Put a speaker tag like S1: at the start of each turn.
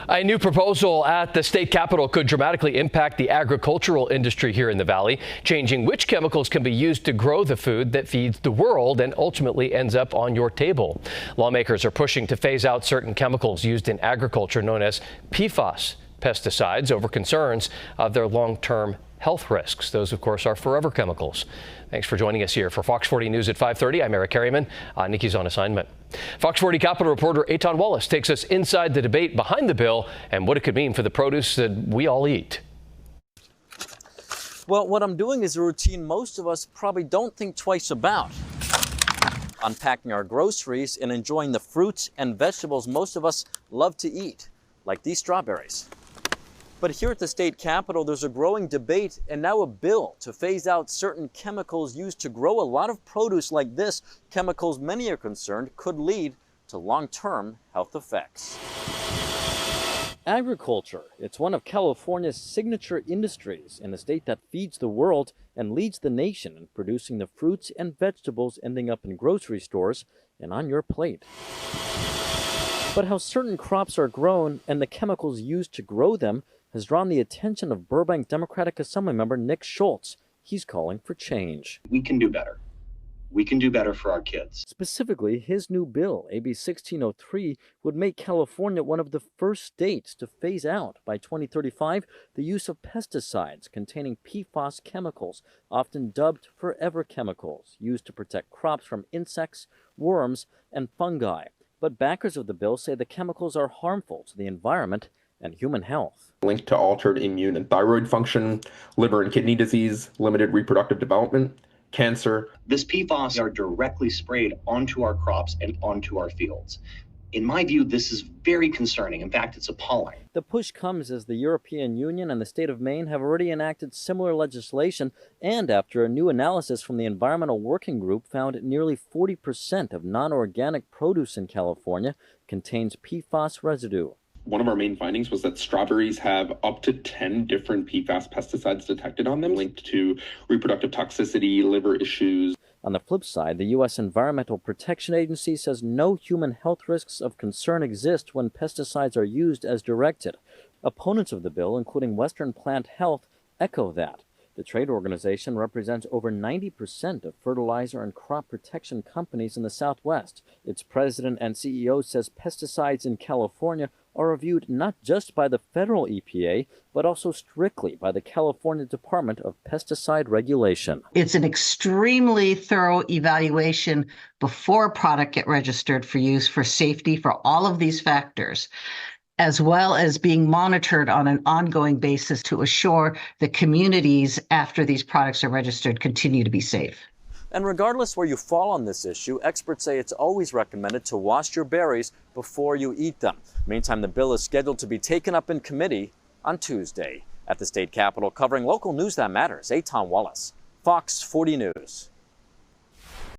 S1: A new proposal at the state capitol could dramatically impact the agricultural industry here in the valley, changing which chemicals can be used to grow the food that feeds the world and ultimately ends up on your table. Lawmakers are pushing to phase out certain chemicals used in agriculture known as PFAS pesticides over concerns of their long-term health risks. Those, of course, are forever chemicals. Thanks for joining us here for Fox 40 News at 5:30. I'm Eric Harriman. Nikki's on assignment. Fox 40 Capitol reporter Eitan Wallace takes us inside the debate behind the bill and what it could mean for the produce that we all eat.
S2: Well, what I'm doing is a routine most of us probably don't think twice about. Unpacking our groceries and enjoying the fruits and vegetables most of us love to eat, like these strawberries. But here at the state capitol, there's a growing debate and now a bill to phase out certain chemicals used to grow a lot of produce like this. Chemicals many are concerned could lead to long-term health effects. Agriculture, it's one of California's signature industries in a state that feeds the world and leads the nation in producing the fruits and vegetables ending up in grocery stores and on your plate. But how certain crops are grown and the chemicals used to grow them has drawn the attention of Burbank Democratic Assembly member Nick Schultz. He's calling for change.
S3: We can do better. We can do better for our kids.
S2: Specifically, his new bill, AB 1603, would make California one of the first states to phase out by 2035 the use of pesticides containing PFAS chemicals, often dubbed forever chemicals, used to protect crops from insects, worms, and fungi. But backers of the bill say the chemicals are harmful to the environment and human health.
S4: Linked to altered immune and thyroid function, liver and kidney disease, limited reproductive development, cancer.
S3: This PFAS are directly sprayed onto our crops and onto our fields. In my view, this is very concerning. In fact, it's appalling.
S2: The push comes as the European Union and the state of Maine have already enacted similar legislation, and after a new analysis from the Environmental Working Group found nearly 40% of non-organic produce in California contains PFAS residue.
S4: One of our main findings was that strawberries have up to 10 different PFAS pesticides detected on them, linked to reproductive toxicity, liver issues.
S2: On the flip side, the U.S. Environmental Protection Agency says no human health risks of concern exist when pesticides are used as directed. Opponents of the bill, including Western Plant Health, echo that. The trade organization represents over 90% of fertilizer and crop protection companies in the Southwest. Its president and CEO says pesticides in California are reviewed not just by the federal EPA, but also strictly by the California Department of Pesticide Regulation.
S5: It's an extremely thorough evaluation before a product gets registered for use for safety for all of these factors, as well as being monitored on an ongoing basis to assure that communities after these products are registered continue to be safe.
S2: And regardless where you fall on this issue, experts say it's always recommended to wash your berries before you eat them. Meantime, the bill is scheduled to be taken up in committee on Tuesday. At the state capitol, covering local news that matters, Eitan Wallace, Fox 40 News.